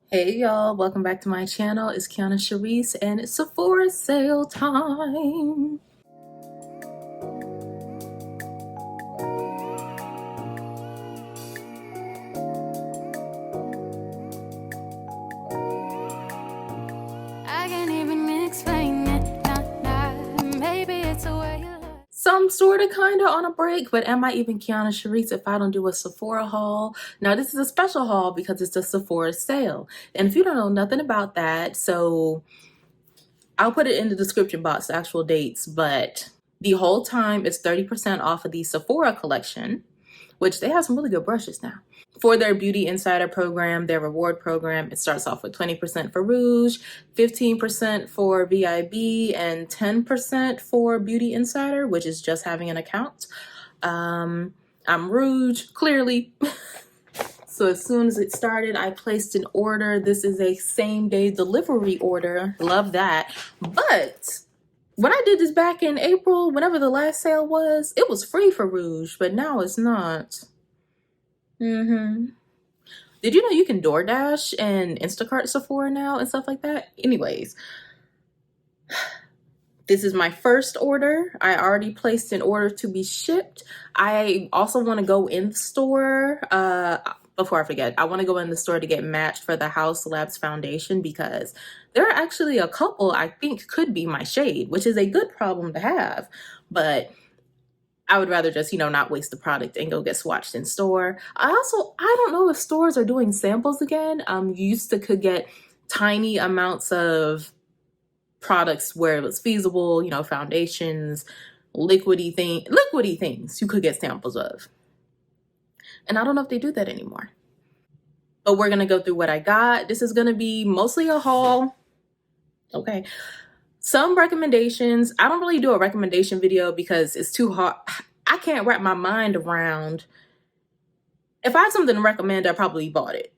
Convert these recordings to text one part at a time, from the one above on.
Hey y'all, welcome back to my channel. It's Kionna Sharice and it's Sephora sale time. I can't even explain it, maybe it's a way you look. So I'm sort of kind of on a break, but am I even Kionna Sharice if I don't do a Sephora haul? Now this is a special haul because it's a Sephora sale. And if you don't know nothing about that, so I'll put it in the description box, the actual dates, but the whole time it's 30% off of the Sephora collection, which they have some really good brushes now. For their Beauty Insider program, their reward program, it starts off with 20% for Rouge, 15% for VIB, and 10% for Beauty Insider, which is just having an account. I'm Rouge, clearly. So as soon as it started, I placed an order. This is a same-day delivery order. Love that. But when I did this back in April, whenever the last sale was, it was free for Rouge, but now it's not. Did you know you can DoorDash and Instacart Sephora now and stuff like that? Anyways, this is my first order. I already placed an order to be shipped. I also want to go in the store. Before I forget, I want to go in the store to get matched for the House Labs foundation because there are actually a couple I think could be my shade, which is a good problem to have. But I would rather just, not waste the product and go get swatched in store. I don't know if stores are doing samples again. You used to could get tiny amounts of products where it was feasible, foundations, liquidy things you could get samples of. And I don't know if they do that anymore. But we're going to go through what I got. This is going to be mostly a haul. Okay. Some recommendations. I don't really do a recommendation video because it's too hard. I can't wrap my mind around. If I have something to recommend, I probably bought it.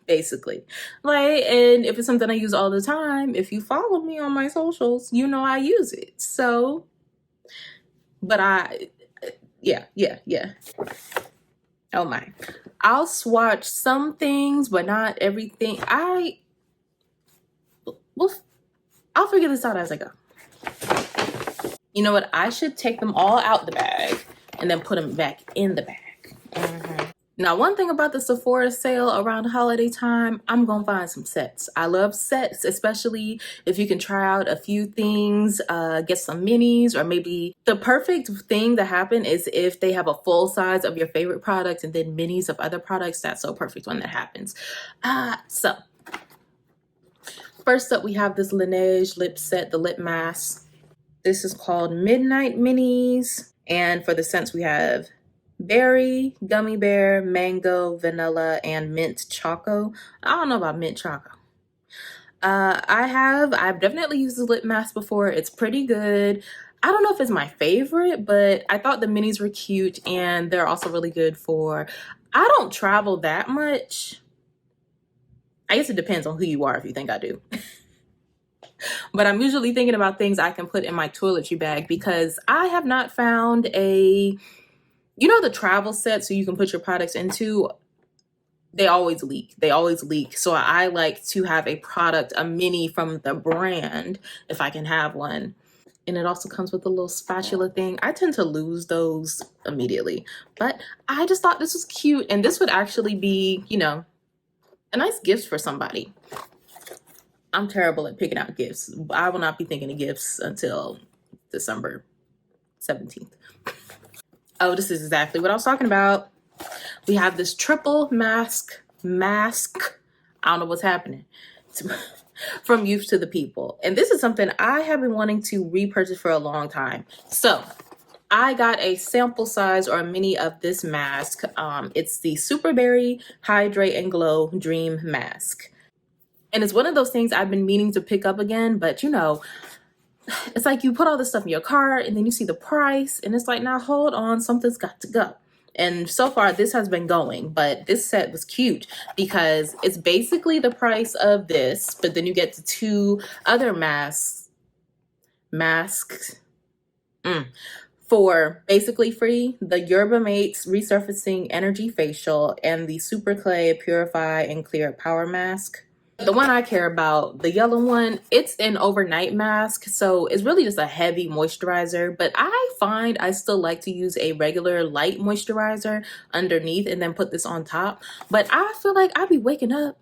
Basically. And if it's something I use all the time, if you follow me on my socials, you know I use it. So, but yeah. Oh my. I'll swatch some things, but not everything. I'll figure this out as I go. You know what? I should take them all out the bag and then put them back in the bag. Now, one thing about the Sephora sale around holiday time, I'm going to find some sets. I love sets, especially if you can try out a few things, get some minis, or maybe the perfect thing to happen is if they have a full size of your favorite product and then minis of other products. That's so perfect when that happens. So first up, we have this Laneige Lip Set, the lip mask. This is called Midnight Minis. And for the scents, we have berry, gummy bear, mango, vanilla, and mint choco. I don't know about mint choco. I've definitely used the lip mask before. It's pretty good. I don't know if it's my favorite, but I thought the minis were cute and they're also really good for, I don't travel that much. I guess it depends on who you are if you think I do. But I'm usually thinking about things I can put in my toiletry bag because I have not found the travel set so you can put your products into, they always leak. So I like to have a mini from the brand if I can have one. And it also comes with a little spatula thing. I tend to lose those immediately, but I just thought this was cute. And this would actually be, a nice gift for somebody. I'm terrible at picking out gifts. I will not be thinking of gifts until December 17th. Oh, this is exactly what I was talking about. We have this triple mask. I don't know what's happening. From Youth to the People. And this is something I have been wanting to repurchase for a long time. So I got a sample size or a mini of this mask. It's the Super Berry Hydrate and Glow Dream Mask. And it's one of those things I've been meaning to pick up again, but it's like you put all this stuff in your cart and then you see the price and it's like, now hold on, something's got to go. And so far this has been going, but this set was cute because it's basically the price of this, but then you get the two other masks for basically free. The Yerba Mates Resurfacing Energy Facial and the Super Clay Purify and Clear Power Mask. The one I care about, the yellow one, it's an overnight mask, so it's really just a heavy moisturizer, but I find I still like to use a regular light moisturizer underneath and then put this on top. But I feel like I be waking up,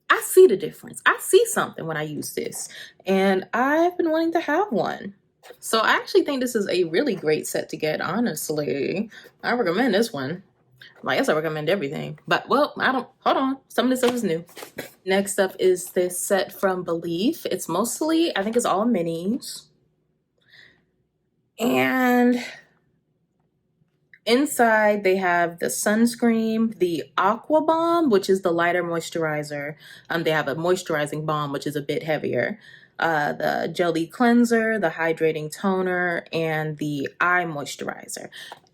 I see the difference. I see something when I use this, and I've been wanting to have one. So I actually think this is a really great set to get, honestly. I recommend this one. I guess I recommend everything, but well, I don't, hold on. Some of this stuff is new. Next up is this set from Belif. It's mostly, I think it's all minis. And inside they have the sunscreen, the Aqua Balm, which is the lighter moisturizer. They have a moisturizing balm, which is a bit heavier. The jelly cleanser, the hydrating toner, and the eye moisturizer.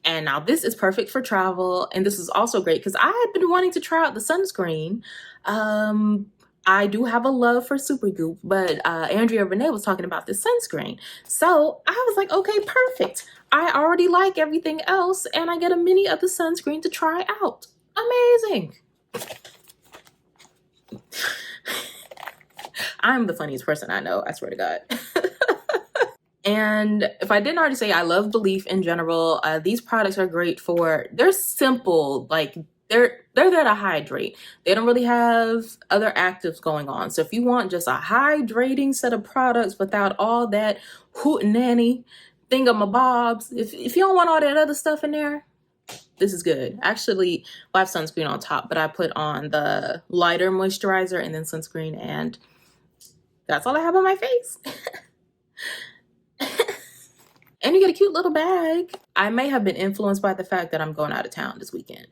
And now this is perfect for travel, and this is also great because I had been wanting to try out the sunscreen. I do have a love for Supergoop, but Andrea Renee was talking about this sunscreen. So I was like, okay, perfect. I already like everything else, and I get a mini of the sunscreen to try out. Amazing. I'm the funniest person I know, I swear to God. And if I didn't already say, I love Belif in general. These products are great for, they're simple, like they're there to hydrate. They don't really have other actives going on. So if you want just a hydrating set of products without all that hootenanny thingamabobs, if you don't want all that other stuff in there, this is good. Actually, I have sunscreen on top, but I put on the lighter moisturizer and then sunscreen, and that's all I have on my face. And you get a cute little bag. I may have been influenced by the fact that I'm going out of town this weekend.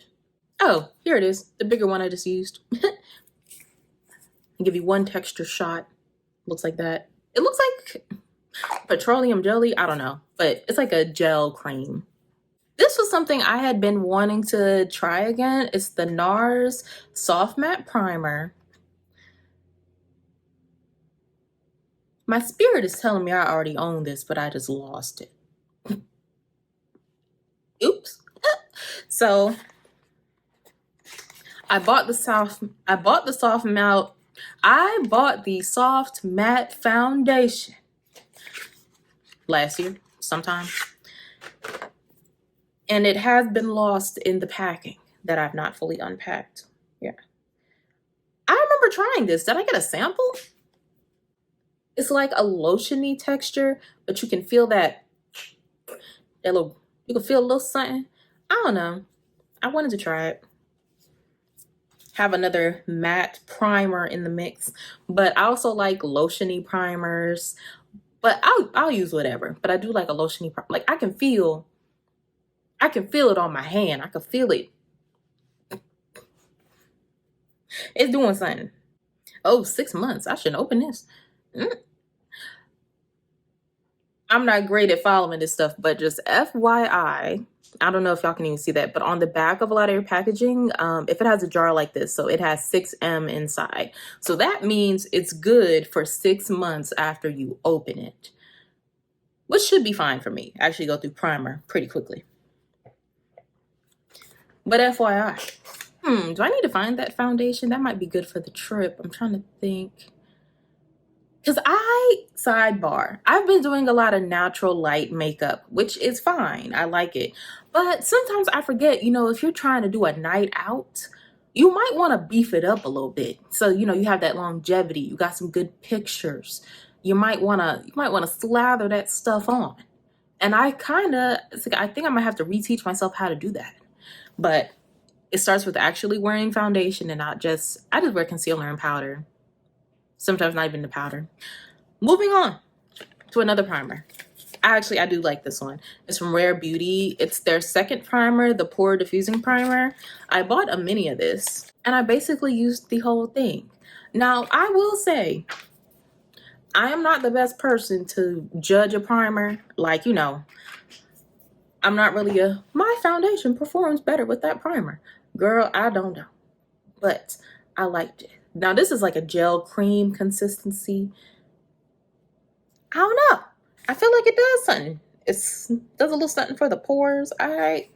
Oh, here it is. The bigger one I just used. I'll give you one texture shot. Looks like that. It looks like petroleum jelly. I don't know. But it's like a gel cream. This was something I had been wanting to try again. It's the Nars Soft Matte Primer. My spirit is telling me I already own this, but I just lost it. Oops. So I bought the soft matte foundation last year sometime, and it has been lost in the packing that I've not fully unpacked. Yeah, I remember trying this. Did I get a sample? It's like a lotiony texture, but you can feel that little, you can feel a little something. I don't know. I wanted to try it. Have another matte primer in the mix, but I also like lotiony primers, but I'll use whatever. But I do like a lotiony primer. Like I can feel it on my hand. I can feel it. It's doing something. Oh, 6 months. I shouldn't open this. I'm not great at following this stuff, but just FYI, I don't know if y'all can even see that, but on the back of a lot of your packaging, if it has a jar like this, so it has 6M inside. So that means it's good for 6 months after you open it, which should be fine for me. I actually go through primer pretty quickly. But FYI, do I need to find that foundation? That might be good for the trip. I'm trying to think. Because sidebar, I've been doing a lot of natural light makeup, which is fine. I like it. But sometimes I forget, if you're trying to do a night out, you might want to beef it up a little bit. So, you have that longevity. You got some good pictures. You might want to slather that stuff on. And I think I might have to reteach myself how to do that. But it starts with actually wearing foundation and I just wear concealer and powder. Sometimes not even the powder. Moving on to another primer. I do like this one. It's from Rare Beauty. It's their second primer, the Pore Diffusing Primer. I bought a mini of this and I basically used the whole thing. Now, I will say, I am not the best person to judge a primer. Like, I'm not really my foundation performs better with that primer. Girl, I don't know. But I liked it. Now, this is like a gel cream consistency. I don't know. I feel like it does something. It does a little something for the pores. I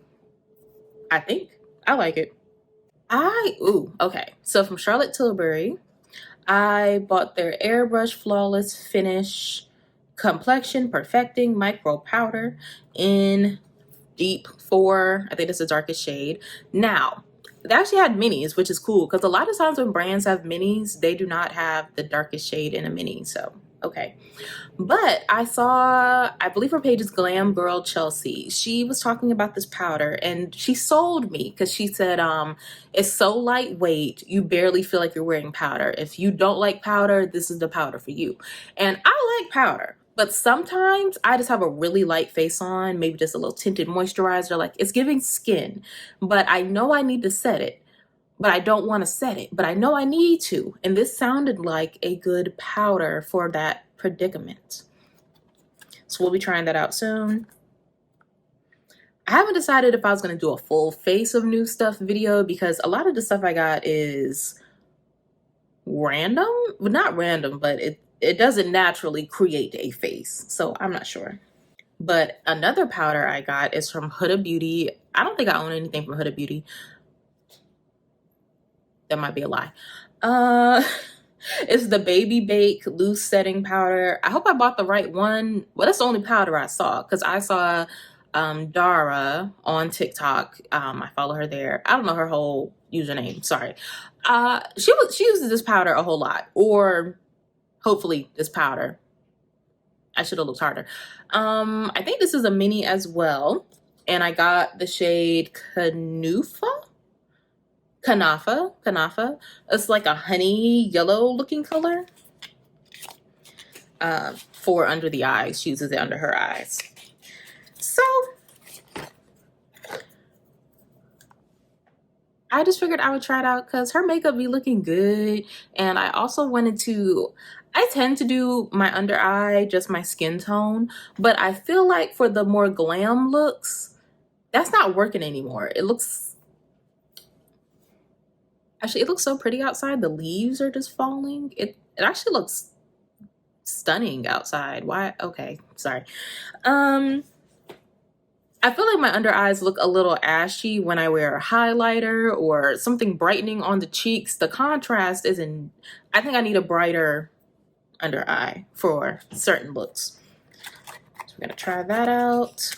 think. I like it. Okay. So from Charlotte Tilbury, I bought their Airbrush Flawless Finish Complexion Perfecting Micro Powder in Deep 4. I think it's the darkest shade. Now, they actually had minis, which is cool because a lot of times when brands have minis, they do not have the darkest shade in a mini. So, okay. But I saw, I believe her page is Glam Girl Chelsea. She was talking about this powder and she sold me because she said, it's so lightweight, you barely feel like you're wearing powder. If you don't like powder, this is the powder for you. And I like powder, but sometimes I just have a really light face on, maybe just a little tinted moisturizer, like it's giving skin, but I know I need to set it. But I don't want to set it, but I know I need to. And this sounded like a good powder for that predicament. So we'll be trying that out soon. I haven't decided if I was going to do a full face of new stuff video because a lot of the stuff I got is random. Well, not random, but it doesn't naturally create a face. So I'm not sure. But another powder I got is from Huda Beauty. I don't think I own anything from Huda Beauty. That might be a lie. It's the Baby Bake Loose Setting Powder. I hope I bought the right one. Well, that's the only powder I saw because I saw Dara on TikTok. I follow her there. I don't know her whole username. Sorry. She uses this powder a whole lot, or hopefully this powder. I should have looked harder. I think this is a mini as well, and I got the shade Kunafa. It's like a honey yellow looking color. For under the eyes. She uses it under her eyes. So I just figured I would try it out because her makeup be looking good. And I also wanted to, I tend to do my under eye, just my skin tone. But I feel like for the more glam looks, that's not working anymore. It looks so pretty outside. The leaves are just falling. It actually looks stunning outside. Why? Okay, sorry. I feel like my under eyes look a little ashy when I wear a highlighter or something brightening on the cheeks. The contrast isn't, I think I need a brighter under eye for certain looks. So we're gonna try that out.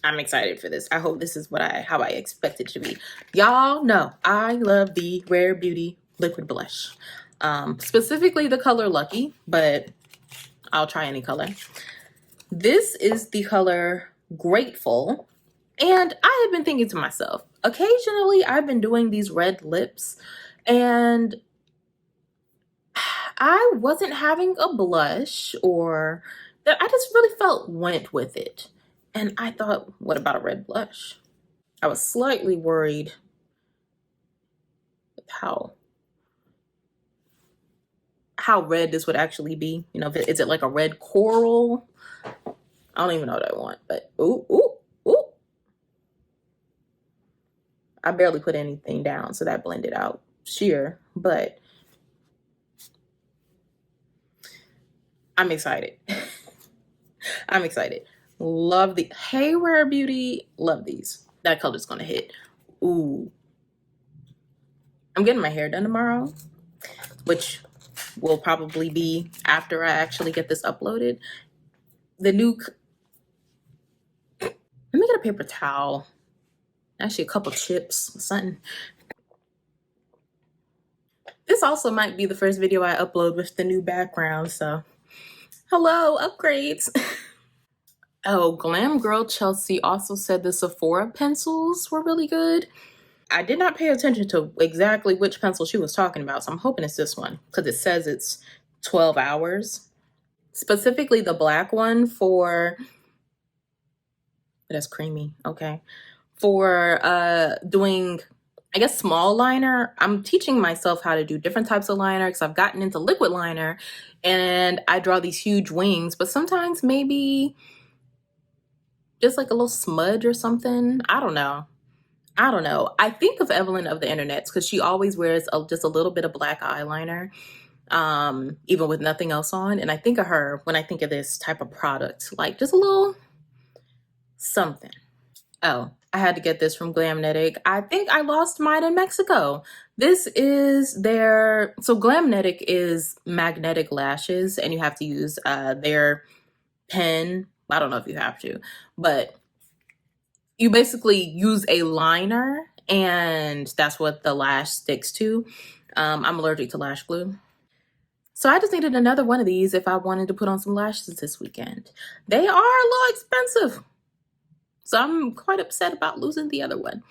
I'm excited for this. I hope this is how I expect it to be. Y'all know I love the Rare Beauty liquid blush. Specifically the color Lucky, but I'll try any color. This is the color Grateful. And I have been thinking to myself, occasionally I've been doing these red lips and I wasn't having a blush or that I just really felt went with it. And I thought, what about a red blush? I was slightly worried with how red this would actually be. You know, is it like a red coral? I don't even know what I want, but ooh. I barely put anything down, so that blended out sheer, but I'm excited. I'm excited. Love the, hey Rare Beauty, love these. That color's gonna hit. Ooh. I'm getting my hair done tomorrow, which will probably be after I actually get this uploaded. The new, let me get a paper towel. Actually, a couple chips, something. This also might be the first video I upload with the new background, so hello, upgrades. Oh, Glam Girl Chelsea also said the Sephora pencils were really good. I did not pay attention to exactly which pencil she was talking about, so I'm hoping it's this one because it says it's 12 hours. Specifically the black one for, that's creamy, okay. For doing, I guess, small liner. I'm teaching myself how to do different types of liner because I've gotten into liquid liner and I draw these huge wings, but sometimes maybe just like a little smudge or something. I don't know. I think of Evelyn of the internets because she always wears just a little bit of black eyeliner, even with nothing else on. And I think of her when I think of this type of product, like just a little something. Oh, I had to get this from Glamnetic. I think I lost mine in Mexico This is their, so Glamnetic is magnetic lashes, and you have to use their pen. I don't know if you have to, but you basically use a liner, and that's what the lash sticks to. I'm allergic to lash glue. So I just needed another one of these if I wanted to put on some lashes this weekend. They are a little expensive, so I'm quite upset about losing the other one.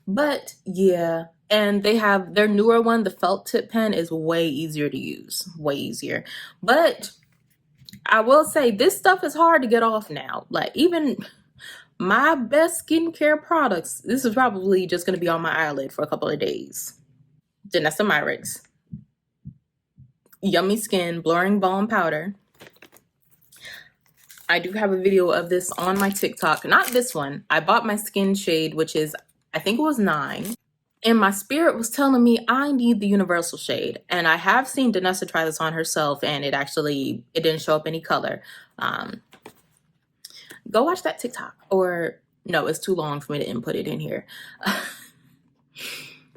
But yeah, and they have their newer one, the felt tip pen is way easier to use, way easier. But I will say this stuff is hard to get off now. Like even my best skincare products, this is probably just going to be on my eyelid for a couple of days. Danessa Myricks Yummy Skin Blurring Balm Powder. I do have a video of this on my TikTok. Not this one. I bought my skin shade, which is, I think it was 9. And my spirit was telling me I need the universal shade. And I have seen Danessa try this on herself, and it didn't show up any color. Go watch that TikTok. Or no, it's too long for me to input it in here.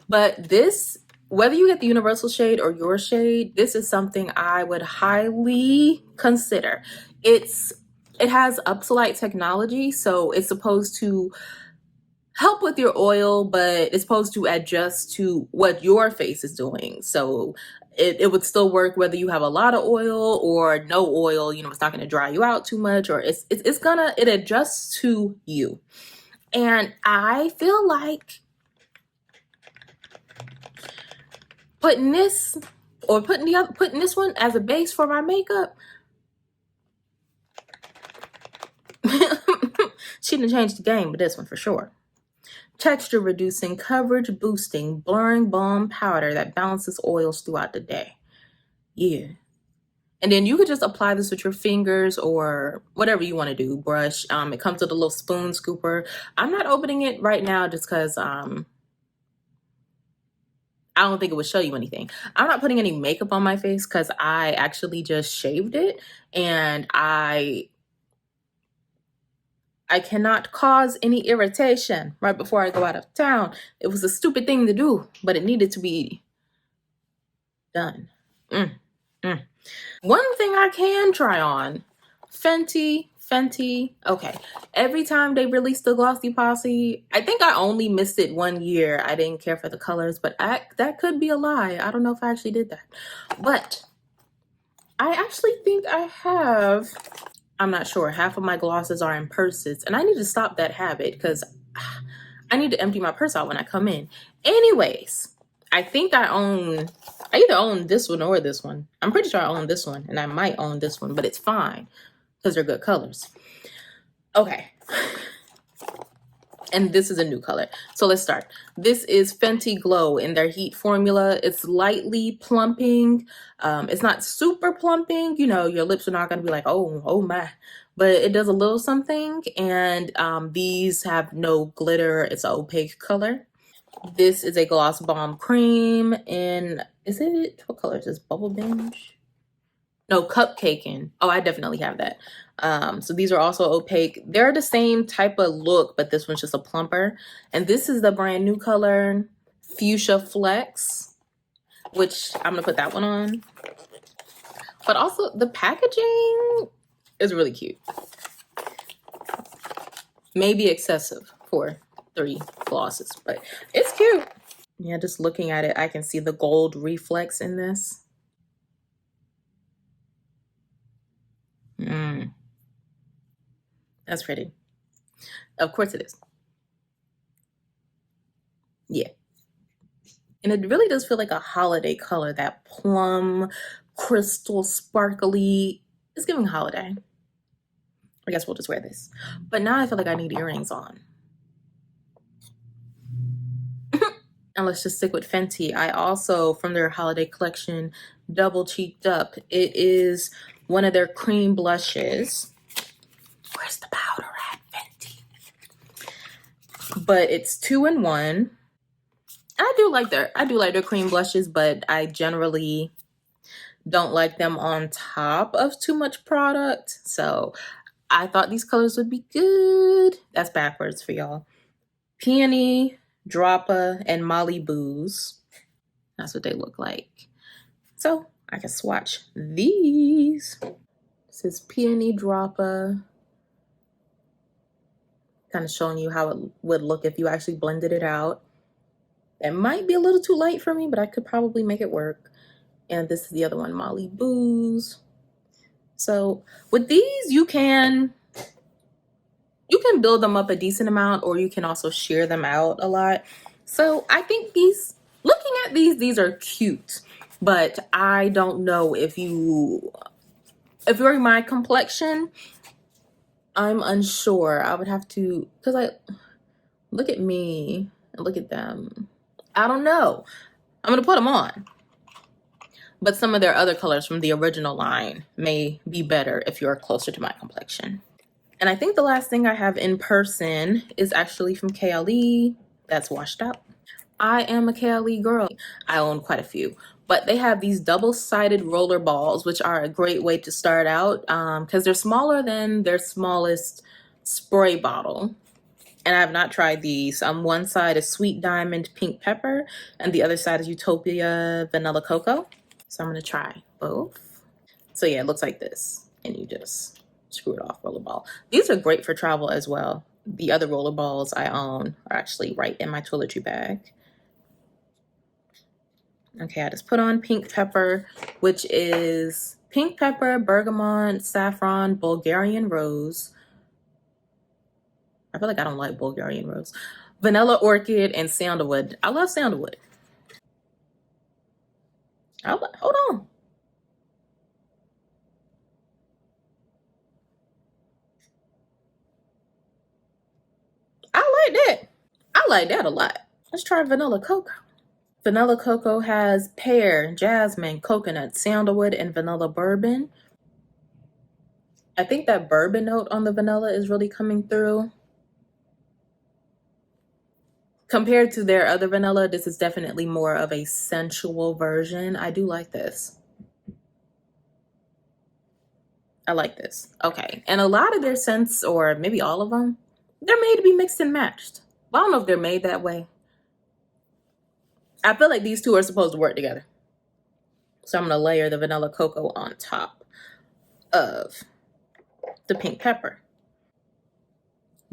But this, whether you get the universal shade or your shade, this is something I would highly consider. It has Upsolite technology, so it's supposed to help with your oil, but it's supposed to adjust to what your face is doing. So it would still work whether you have a lot of oil or no oil. You know, it's not going to dry you out too much, or it adjusts to you. And I feel like putting this or putting this one as a base for my makeup, she didn't change the game with this one for sure. Texture reducing, coverage boosting, blurring balm powder that balances oils throughout the day. Yeah. And then you could just apply this with your fingers or whatever you want to do, brush. It comes with a little spoon scooper. I'm not opening it right now just because I don't think it would show you anything. I'm not putting any makeup on my face because I actually just shaved it, and I cannot cause any irritation right before I go out of town. It was a stupid thing to do, but it needed to be done. One thing I can try on, Fenty. Okay, every time they release the Glossy Posse, I think I only missed it 1 year. I didn't care for the colors, but that could be a lie. I don't know if I actually did that. But I actually think I have, I'm not sure, half of my glosses are in purses, and I need to stop that habit because I need to empty my purse out when I come in. Anyways, I think I either own this one or this one. I'm pretty sure I own this one, and I might own this one, but it's fine because they're good colors. Okay. And this is a new color. So let's start. This is Fenty Glow in their heat formula. It's lightly plumping. It's not super plumping. You know, your lips are not going to be like, oh my. But it does a little something. And these have no glitter. It's an opaque color. This is a Gloss Balm Cream in, what color is this? Bubble Binge? No, Cupcaking. Oh, I definitely have that. So these are also opaque. They're the same type of look, but this one's just a plumper. And this is the brand new color, Fuchsia Flex, which I'm gonna put that one on. But also the packaging is really cute. Maybe excessive for 3 glosses, but it's cute. Yeah, just looking at it, I can see the gold reflex in this. That's pretty. Of course it is. Yeah. And it really does feel like a holiday color, that plum, crystal, sparkly. It's giving holiday. I guess we'll just wear this. But now I feel like I need earrings on. And let's just stick with Fenty. I also, from their holiday collection, double cheeked up. It is one of their cream blushes. Where's the powder at, Fenty? But it's 2 in 1. I do like their cream blushes, but I generally don't like them on top of too much product. So I thought these colors would be good. That's backwards for y'all. Peony, Droppa, and Molly Booze. That's what they look like. So I can swatch these. This is Peony Dropper. Kind of showing you how it would look if you actually blended it out. It might be a little too light for me, but I could probably make it work. And this is the other one, Molly Booze. So with these, you can build them up a decent amount, or you can also shear them out a lot. So I think these, looking at these are cute, but I don't know if you're my complexion, I'm unsure. I would have to, because look at me and look at them. I don't know. I'm gonna put them on. But some of their other colors from the original line may be better if you're closer to my complexion. And I think the last thing I have in person is actually from Kayali. That's washed out. I am a Kayali girl. I own quite a few. But they have these double-sided roller balls, which are a great way to start out because they're smaller than their smallest spray bottle. And I have not tried these. One side is Sweet Diamond Pink Pepper, and the other side is Utopia Vanilla Cocoa. So I'm going to try both. So yeah, it looks like this. And you just screw it off, rollerball. These are great for travel as well. The other rollerballs I own are actually right in my toiletry bag. Okay, I just put on Pink Pepper, which is pink pepper, bergamot, saffron, Bulgarian rose. I feel like I don't like Bulgarian rose. Vanilla orchid and sandalwood. I love sandalwood. Hold on. I like that. I like that a lot. Let's try vanilla cocoa. Vanilla cocoa has pear, jasmine, coconut, sandalwood, and vanilla bourbon. I think that bourbon note on the vanilla is really coming through. Compared to their other vanilla, this is definitely more of a sensual version. I do like this. I like this. Okay. And a lot of their scents, or maybe all of them, they're made to be mixed and matched. Well, I don't know if they're made that way. I feel like these two are supposed to work together. So I'm going to layer the vanilla cocoa on top of the pink pepper.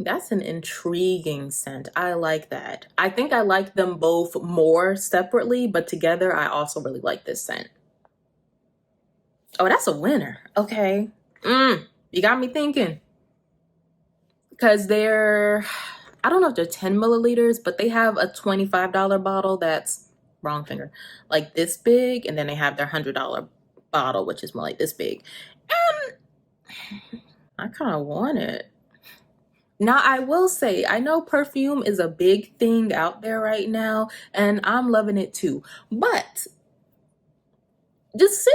That's an intriguing scent. I like that. I think I like them both more separately, but together I also really like this scent. Oh, that's a winner. Okay. You got me thinking. Because they're, I don't know if they're 10 milliliters, but they have a $25 bottle that's, wrong finger, like this big. And then they have their $100 bottle, which is more like this big. And I kind of want it. Now, I will say, I know perfume is a big thing out there right now, and I'm loving it too. But just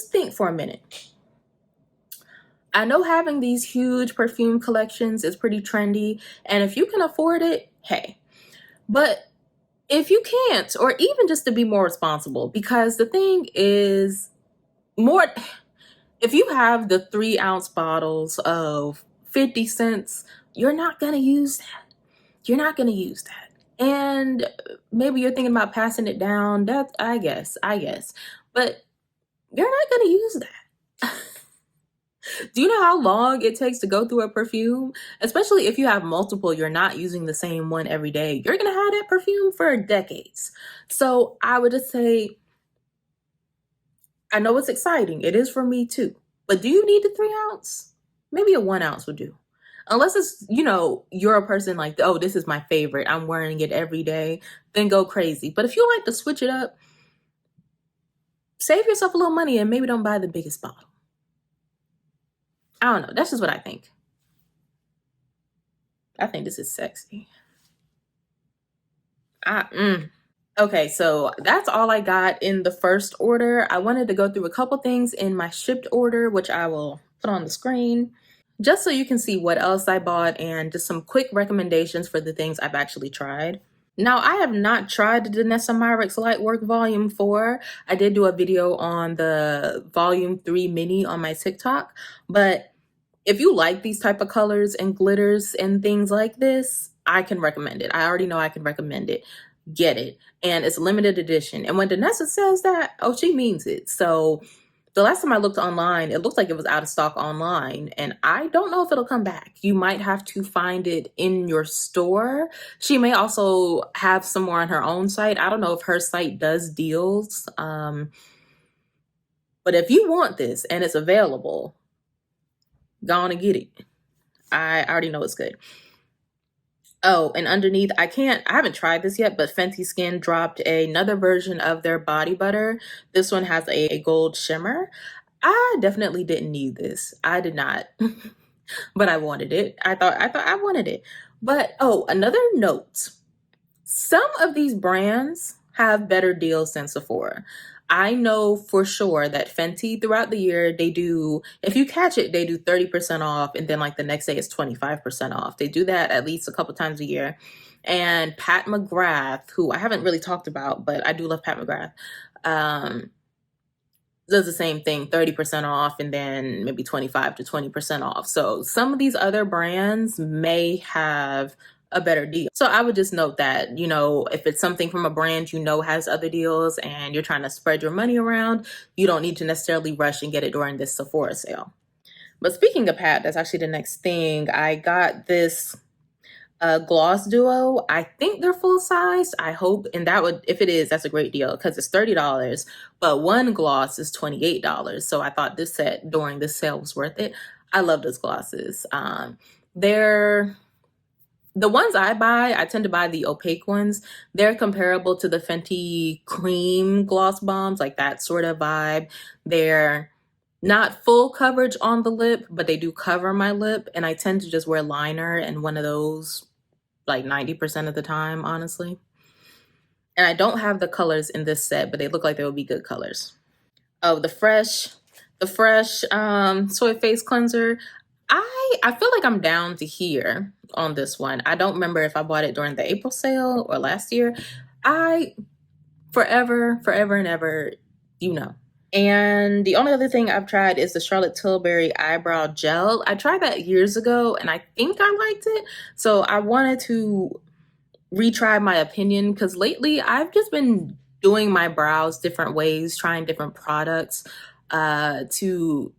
think for a minute. I know having these huge perfume collections is pretty trendy, and if you can afford it, hey. But if you can't, or even just to be more responsible, because the thing is, if you have the 3-ounce bottles of 50 cents, you're not going to use that. You're not going to use that. And maybe you're thinking about passing it down. That, I guess. But you're not going to use that. Do you know how long it takes to go through a perfume? Especially if you have multiple, you're not using the same one every day. You're going to have that perfume for decades. So I would just say, I know it's exciting. It is for me too. But do you need the 3-ounce? Maybe a 1-ounce would do. Unless it's, you're a person like, oh, this is my favorite, I'm wearing it every day, then go crazy. But if you like to switch it up, save yourself a little money and maybe don't buy the biggest bottle. I don't know. That's just what I think. I think this is sexy. Okay, so that's all I got in the first order. I wanted to go through a couple things in my shipped order, which I will put on the screen, just so you can see what else I bought and just some quick recommendations for the things I've actually tried. Now, I have not tried the Danessa Myricks Lightwork Volume 4. I did do a video on the Volume 3 mini on my TikTok, but if you like these type of colors and glitters and things like this, I can recommend it. I already know I can recommend it. get it. And it's limited edition. And when Danessa says that, oh, she means it. So the last time I looked online, it looked like it was out of stock online, and I don't know if it'll come back. You might have to find it in your store. She may also have some more on her own site. I don't know if her site does deals. But if you want this and it's available, go on and get it. I already know it's good. Oh, and underneath, I haven't tried this yet, but Fenty Skin dropped another version of their body butter. This one has a gold shimmer. I definitely didn't need this. I did not, but I wanted it. I thought I wanted it. But oh, another note. Some of these brands have better deals than Sephora. I know for sure that Fenty throughout the year, they do, if you catch it, they do 30% off. And then like the next day it's 25% off. They do that at least a couple times a year. And Pat McGrath, who I haven't really talked about, but I do love Pat McGrath, does the same thing, 30% off and then maybe 25 to 20% off. So some of these other brands may have a better deal. So I would just note that, you know, if it's something from a brand you know has other deals and you're trying to spread your money around, you don't need to necessarily rush and get it during this Sephora sale. But speaking of Pat, that's actually the next thing. I got this gloss duo. I think they're full size. I hope, and that would, if it is, that's a great deal because it's $30, but one gloss is $28. So I thought this set during this sale was worth it. I love those glosses. They're the ones I buy, I tend to buy the opaque ones. They're comparable to the Fenty cream gloss bombs, like that sort of vibe. They're not full coverage on the lip, but they do cover my lip. And I tend to just wear liner and one of those like 90% of the time, honestly. And I don't have the colors in this set, but they look like they would be good colors. Oh, the fresh soy face cleanser. I feel like I'm down to here on this one. I don't remember if I bought it during the April sale or last year. Forever and ever, you know. And the only other thing I've tried is the Charlotte Tilbury eyebrow gel. I tried that years ago and I think I liked it. So I wanted to retry my opinion because lately I've just been doing my brows different ways, trying different products to,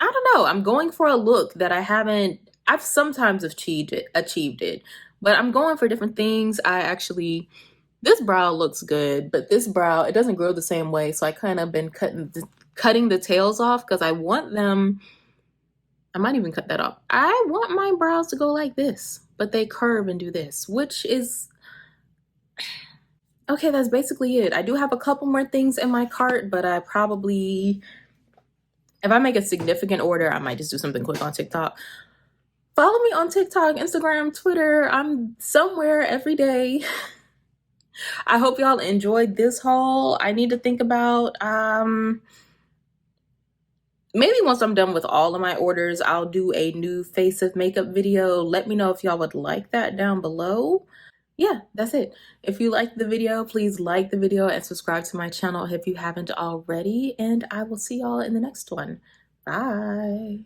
I don't know, I'm going for a look that I've sometimes achieved it, but I'm going for different things. This brow looks good, but this brow, it doesn't grow the same way. So I kind of been cutting the tails off because I want them, I might even cut that off. I want my brows to go like this, but they curve and do this, which is, okay, that's basically it. I do have a couple more things in my cart, but I probably, if I make a significant order, I might just do something quick on TikTok. Follow me on TikTok, Instagram, Twitter. I'm somewhere every day. I hope y'all enjoyed this haul. I need to think about, maybe once I'm done with all of my orders, I'll do a new face of makeup video. Let me know if y'all would like that down below. Yeah, that's it. If you liked the video, please like the video and subscribe to my channel if you haven't already. And I will see y'all in the next one. Bye.